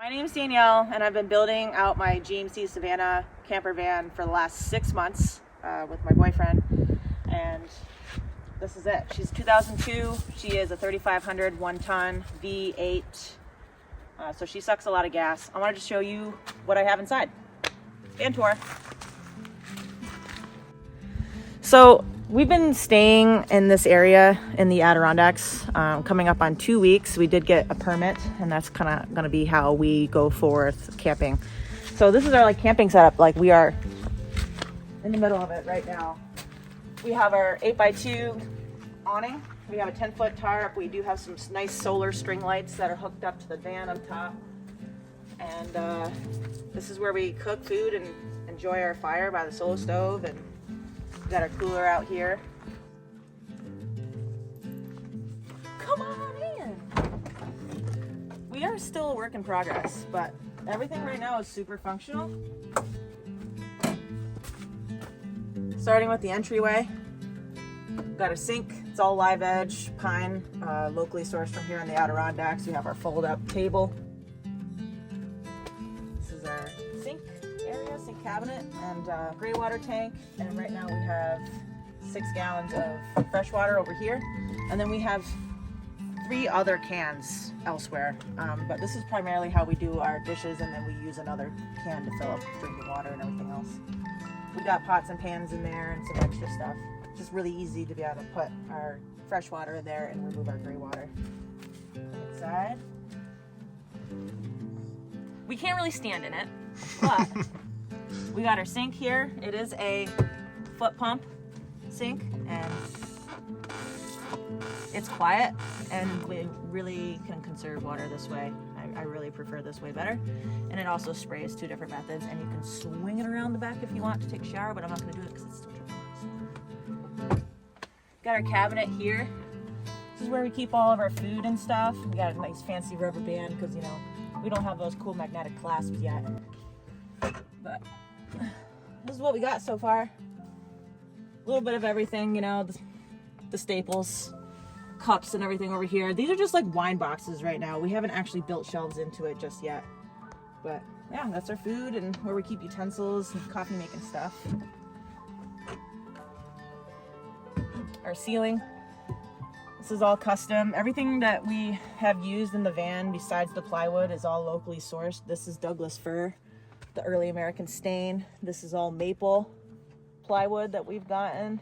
My name is Danielle, and I've been building out my GMC Savana camper van for the last 6 months with my boyfriend, and this is it. She's 2002. She is a 3,500 1-ton V8, so she sucks a lot of gas. I wanted to show you what I have inside. Van tour. So we've been staying in this area in the Adirondacks, coming up on 2 weeks. We did get a permit, and that's kind of going to be how we go forth camping. So this is our camping setup. We are in the middle of it right now. We have our 8x2 awning. We have a 10-foot tarp. We do have some nice solar string lights that are hooked up to the van up top. And this is where we cook food and enjoy our fire by the solar stove. And we got our cooler out here. Come on in. We are still a work in progress, but everything right now is super functional. Starting with the entryway, we've got a sink. It's all live edge pine, locally sourced from here in the Adirondacks. We have our fold-up table. This is our sink area, sink cabinet, and gray water tank. And right now we have 6 gallons of fresh water over here, and then we have 3 other cans elsewhere. But this is primarily how we do our dishes, and then we use another can to fill up drinking water and everything else. We got pots and pans in there and some extra stuff. Just really easy to be able to put our fresh water in there and remove our gray water. Inside. We can't really stand in it, but we got our sink here. It is a foot pump sink, and it's quiet, and we really can conserve water this way. I really prefer this way better. And it also sprays 2 different methods, and you can swing it around the back if you want to take a shower, but I'm not going to do it because it's still dripping. Got our cabinet here. This is where we keep all of our food and stuff. We got a nice fancy rubber band because, you know, we don't have those cool magnetic clasps yet. But this is what we got so far. A little bit of everything, you know, the staples. Cups and everything over here. These are just like wine boxes right now. We haven't actually built shelves into it just yet. But yeah, that's our food and where we keep utensils and coffee making stuff. Our ceiling. This is all custom. Everything that we have used in the van besides the plywood is all locally sourced. This is Douglas fir, the early American stain. This is all maple plywood that we've gotten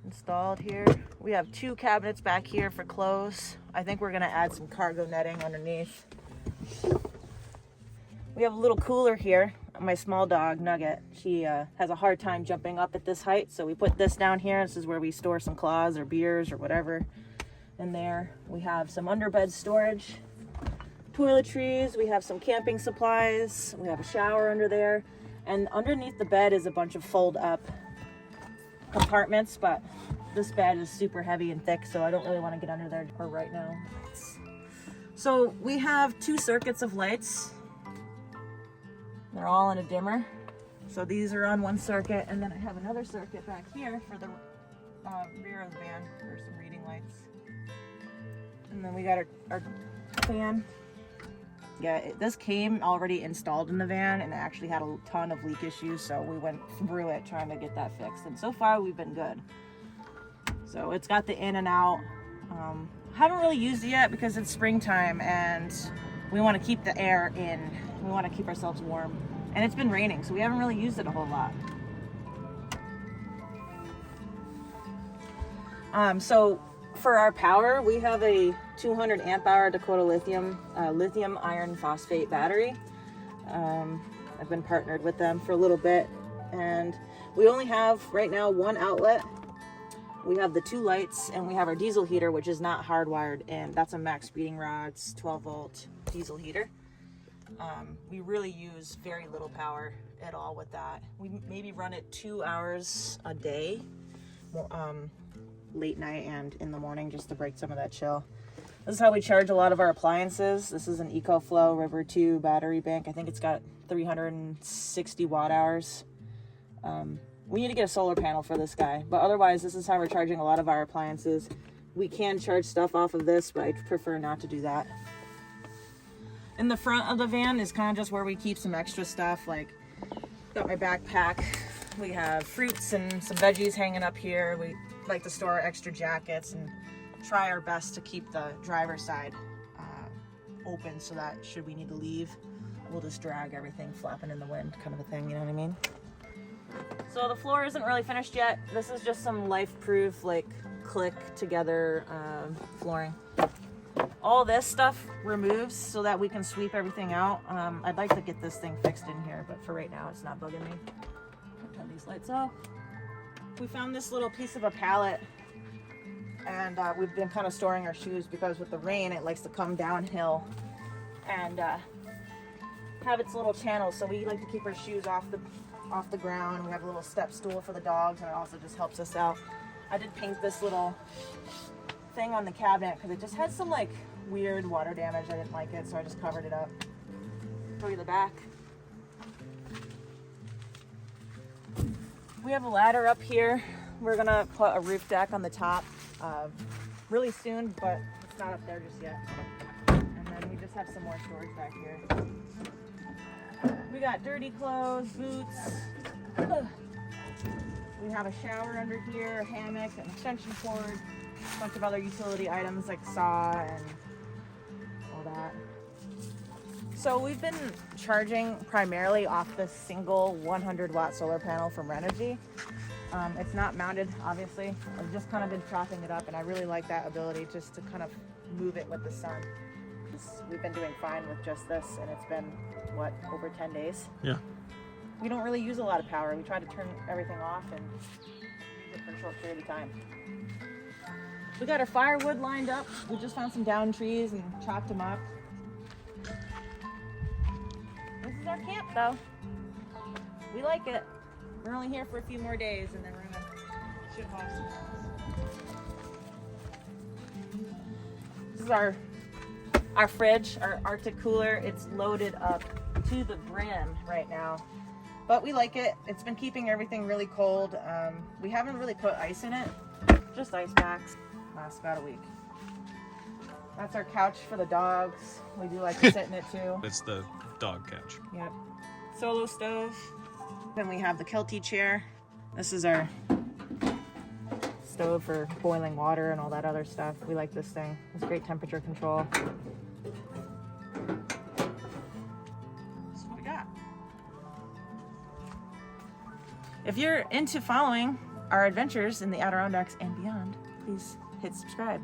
installed here. We have 2 cabinets back here for clothes. I think we're going to add some cargo netting underneath. We have a little cooler here. My small dog, Nugget, she has a hard time jumping up at this height, so we put this down here. This is where we store some claws or beers or whatever in there. We have some underbed storage, toiletries. We have some camping supplies. We have a shower under there. And underneath the bed is a bunch of fold-up compartments, but this bed is super heavy and thick, so I don't really want to get under there right now. So we have 2 circuits of lights. They're all in a dimmer. So these are on one circuit, and then I have another circuit back here for the rear of the van for some reading lights. And then we got our fan. Yeah, this came already installed in the van, and it actually had a ton of leak issues, so we went through it trying to get that fixed, and so far we've been good. So it's got the in and out. Haven't really used it yet because it's springtime, and we want to keep the air in. We want to keep ourselves warm, and it's been raining, so we haven't really used it a whole lot. So for our power, we have a 200 amp hour Dakota lithium iron phosphate battery. I've been partnered with them for a little bit, and we only have right now 1 outlet. We have the 2 lights, and we have our diesel heater, which is not hardwired in. That's a Max Speeding Rods 12-volt diesel heater. We really use very little power at all with that. We maybe run it 2 hours a day, late night and in the morning, just to break some of that chill. This is how we charge a lot of our appliances. This is an EcoFlow River 2 battery bank. I think it's got 360 watt hours. We need to get a solar panel for this guy, but otherwise this is how we're charging a lot of our appliances. We can charge stuff off of this, but I prefer not to do that. In the front of the van is kind of just where we keep some extra stuff, like got my backpack. We have fruits and some veggies hanging up here. We like to store extra jackets and try our best to keep the driver's side open so that should we need to leave, we'll just drag everything flapping in the wind, kind of a thing, you know what I mean? So the floor isn't really finished yet. This is just some life-proof, like, click together flooring. All this stuff removes so that we can sweep everything out. I'd like to get this thing fixed in here, but for right now it's not bugging me. I'll turn these lights off. We found this little piece of a pallet, and we've been kind of storing our shoes because with the rain it likes to come downhill and have its little channels, so we like to keep our shoes off the ground. We have a little step stool for the dogs, and it also just helps us out. I did paint this little thing on the cabinet because it just had some like weird water damage. I didn't like it, so I just covered it up. Show you the back. We have a ladder up here. We're gonna put a roof deck on the top really soon, but it's not up there just yet. And then we just have some more storage back here. We got dirty clothes, boots. We have a shower under here, a hammock, an extension cord, a bunch of other utility items like saw and all that. So we've been charging primarily off this single 100-watt solar panel from Renogy. It's not mounted, obviously. I've just kind of been propping it up, and I really like that ability just to kind of move it with the sun. We've been doing fine with just this, and it's been, what, over 10 days? Yeah. We don't really use a lot of power. We try to turn everything off and use it for a short period of time. We got our firewood lined up. We just found some downed trees and chopped them up. This is our camp, though. We like it. We're only here for a few more days, and then we're gonna ship off some house. This is our fridge, our Arctic cooler. It's loaded up to the brim right now, but we like it. It's been keeping everything really cold. We haven't really put ice in it, just ice packs. Lasts about a week. That's our couch for the dogs. We do like to sit in it too. It's the dog couch. Yep. Solo stove. Then we have the Kelty chair. This is our stove for boiling water and all that other stuff. We like this thing. It's great temperature control. That's what we got. If you're into following our adventures in the Adirondacks and beyond, please hit subscribe.